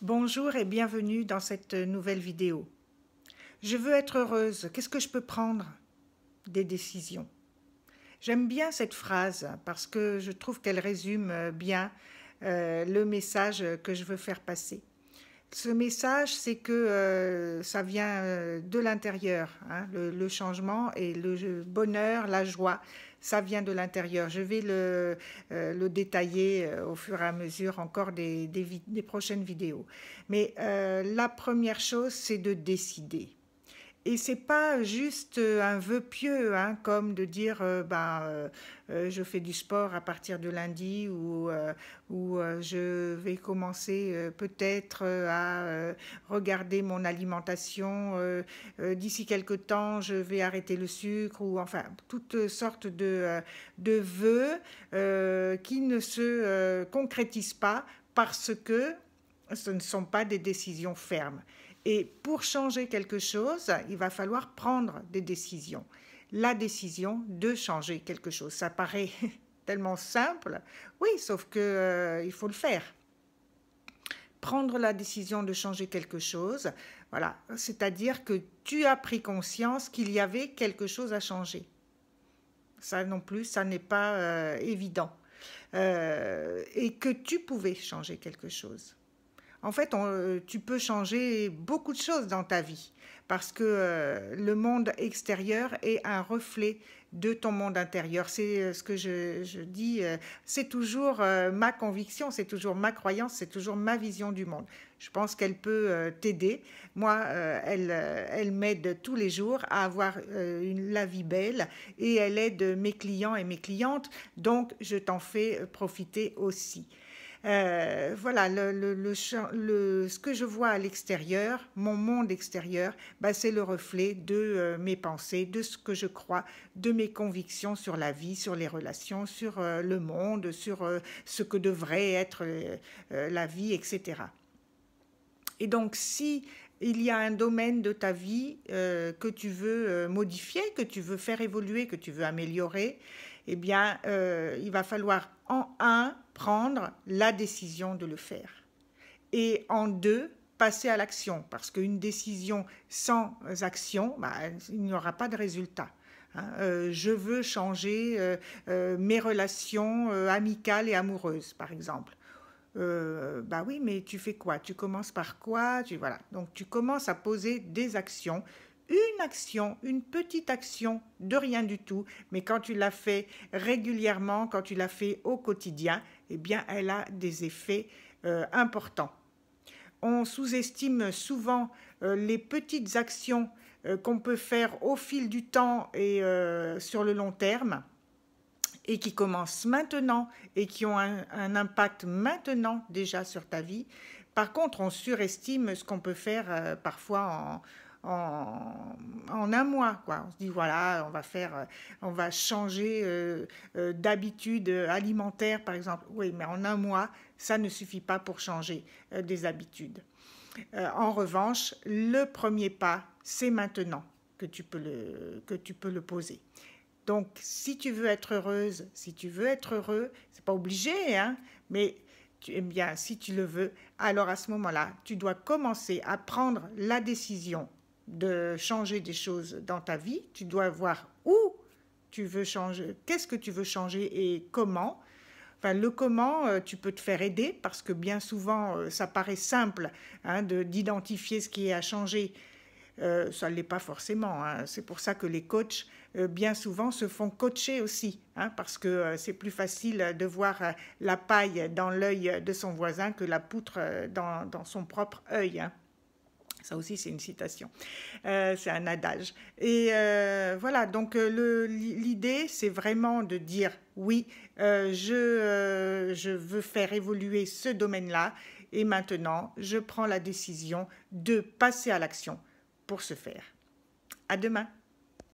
Bonjour et bienvenue dans cette nouvelle vidéo. Je veux être heureuse. Qu'est-ce que je peux prendre? Des décisions. J'aime bien cette phrase parce que je trouve qu'elle résume bien le message que je veux faire passer. Ce message, c'est que ça vient de l'intérieur, hein, le changement et le bonheur, la joie, ça vient de l'intérieur. Je vais le détailler au fur et à mesure encore des prochaines vidéos. Mais la première chose, c'est de décider. Et c'est pas juste un vœu pieux, hein, comme de dire je fais du sport à partir de lundi ou je vais commencer peut-être à regarder mon alimentation. D'ici quelque temps, je vais arrêter le sucre ou enfin toutes sortes de vœux qui ne se concrétisent pas parce que ce ne sont pas des décisions fermes. Et pour changer quelque chose, il va falloir prendre des décisions. La décision de changer quelque chose. Ça paraît tellement simple, oui, sauf que il faut le faire. Prendre la décision de changer quelque chose, voilà, c'est-à-dire que tu as pris conscience qu'il y avait quelque chose à changer. Ça non plus, ça n'est pas évident. Et que tu pouvais changer quelque chose. En fait, tu peux changer beaucoup de choses dans ta vie parce que le monde extérieur est un reflet de ton monde intérieur. C'est ce que je dis, c'est toujours ma conviction, c'est toujours ma croyance, c'est toujours ma vision du monde. Je pense qu'elle peut t'aider. Moi, elle m'aide tous les jours à avoir la vie belle et elle aide mes clients et mes clientes, donc je t'en fais profiter aussi. Voilà, ce que je vois à l'extérieur, mon monde extérieur, c'est le reflet de mes pensées, de ce que je crois, de mes convictions sur la vie, sur les relations, sur le monde, sur ce que devrait être la vie, etc. Et donc, si il y a un domaine de ta vie que tu veux modifier, que tu veux faire évoluer, que tu veux améliorer, eh bien, il va falloir en un, prendre la décision de le faire. Et en deux, passer à l'action. Parce qu'une décision sans action, il n'y aura pas de résultat. Je veux changer mes relations amicales et amoureuses, par exemple. Oui, mais tu fais quoi? Tu commences par quoi? Voilà. Donc, tu commences à poser des actions. Une action, une petite action de rien du tout, mais quand tu la fais régulièrement, quand tu la fais au quotidien, eh bien, elle a des effets importants. On sous-estime souvent les petites actions qu'on peut faire au fil du temps et sur le long terme et qui commencent maintenant et qui ont un impact maintenant déjà sur ta vie. Par contre, on surestime ce qu'on peut faire parfois en un mois, quoi. On se dit voilà, on va changer d'habitude alimentaire, par exemple. Oui, mais en un mois, ça ne suffit pas pour changer des habitudes. En revanche, le premier pas, c'est maintenant que tu peux le poser. Donc, si tu veux être heureuse, si tu veux être heureux, c'est pas obligé, hein, mais bien, si tu le veux, alors à ce moment-là, tu dois commencer à prendre la décision de changer des choses dans ta vie. Tu dois voir où tu veux changer, qu'est-ce que tu veux changer et comment. Enfin, le comment, tu peux te faire aider parce que bien souvent, ça paraît simple hein, d'identifier ce qui est à changer. Ça ne l'est pas forcément. Hein. C'est pour ça que les coachs, bien souvent, se font coacher aussi, hein, parce que c'est plus facile de voir la paille dans l'œil de son voisin que la poutre dans son propre œil. Hein. Ça aussi, c'est une citation. C'est un adage. Et voilà, donc l'idée, c'est vraiment de dire oui, je veux faire évoluer ce domaine-là et maintenant, je prends la décision de passer à l'action pour ce faire. À demain.